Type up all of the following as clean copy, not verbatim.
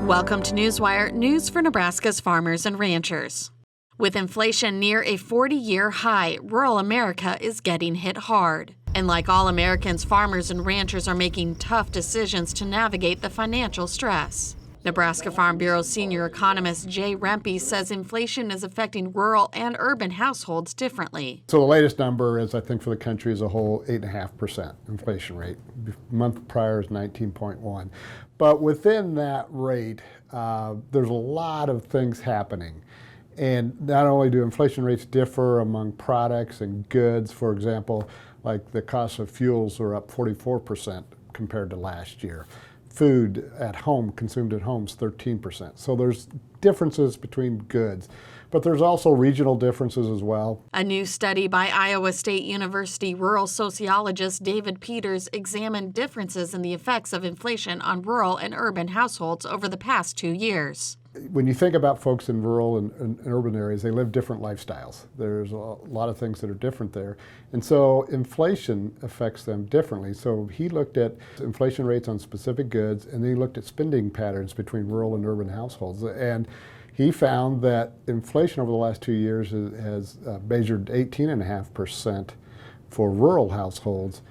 Welcome to Newswire, news for Nebraska's farmers and ranchers. With inflation near a 40-year high, rural America is getting hit hard. And like all Americans, farmers and ranchers are making tough decisions to navigate the financial stress. Nebraska Farm Bureau senior economist Jay Rempe says inflation is affecting rural and urban households differently. So the latest number is, I think, for the country as a whole, 8.5% inflation rate. The month prior is 19.1. But within that rate, there's a lot of things happening. And not only do inflation rates differ among products and goods, for example, like the cost of fuels are up 44% compared to last year. Food at home, consumed at home, is 13%. So there's differences between goods, but there's also regional differences as well. A new study by Iowa State University rural sociologist David Peters examined differences in the effects of inflation on rural and urban households over the past 2 years. When you think about folks in rural and urban areas, they live different lifestyles. There's a lot of things that are different there. And so inflation affects them differently. So he looked at inflation rates on specific goods, and then he looked at spending patterns between rural and urban households. And he found that inflation over the last 2 years has measured 18.5% for rural households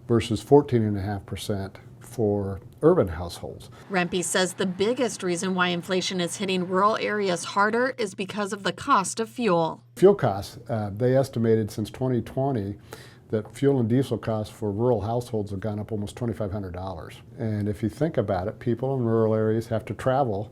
versus 14.5% for urban households. Rempe says the biggest reason why inflation is hitting rural areas harder is because of the cost of fuel. Fuel costs, they estimated since 2020 that fuel and diesel costs for rural households have gone up almost $2,500. And if you think about it, people in rural areas have to travel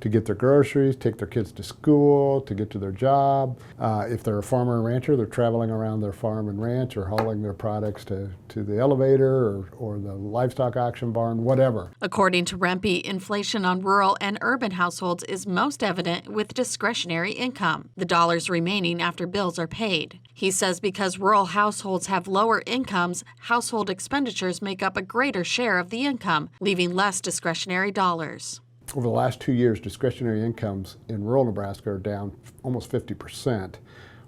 to get their groceries, take their kids to school, to get to their job. If they're a farmer and rancher, they're traveling around their farm and ranch or hauling their products to the elevator or the livestock auction barn, whatever. According to Rempe, inflation on rural and urban households is most evident with discretionary income, the dollars remaining after bills are paid. He says because rural households have lower incomes, household expenditures make up a greater share of the income, leaving less discretionary dollars. Over the last 2 years, discretionary incomes in rural Nebraska are down almost 50%,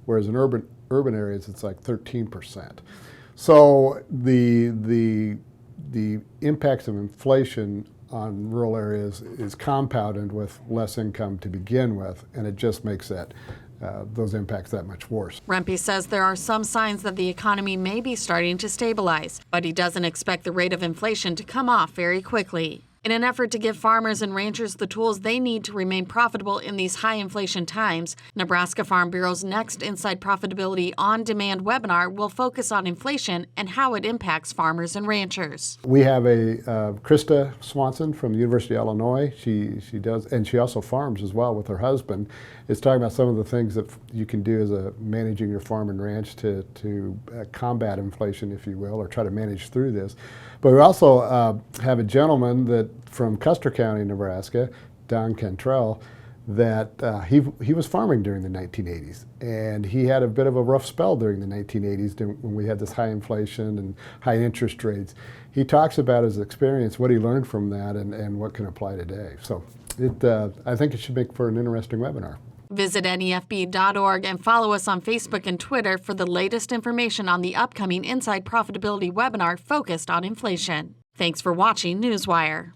whereas in urban areas it's like 13%. So the impacts of inflation on rural areas is compounded with less income to begin with, and it just makes those impacts that much worse. Rempe says there are some signs that the economy may be starting to stabilize, but he doesn't expect the rate of inflation to come off very quickly. In an effort to give farmers and ranchers the tools they need to remain profitable in these high inflation times, Nebraska Farm Bureau's next Inside Profitability On Demand webinar will focus on inflation and how it impacts farmers and ranchers. We have a Krista Swanson from the University of Illinois. She does, and she also farms as well with her husband. Is talking about some of the things that you can do as managing your farm and ranch to combat inflation, if you will, or try to manage through this. But we also have a gentleman from Custer County, Nebraska, Don Cantrell, that he was farming during the 1980s, and he had a bit of a rough spell during the 1980s when we had this high inflation and high interest rates. He talks about his experience, what he learned from that, and what can apply today. So I think it should make for an interesting webinar. Visit nefb.org and follow us on Facebook and Twitter for the latest information on the upcoming Inside Profitability webinar focused on inflation. Thanks for watching Newswire.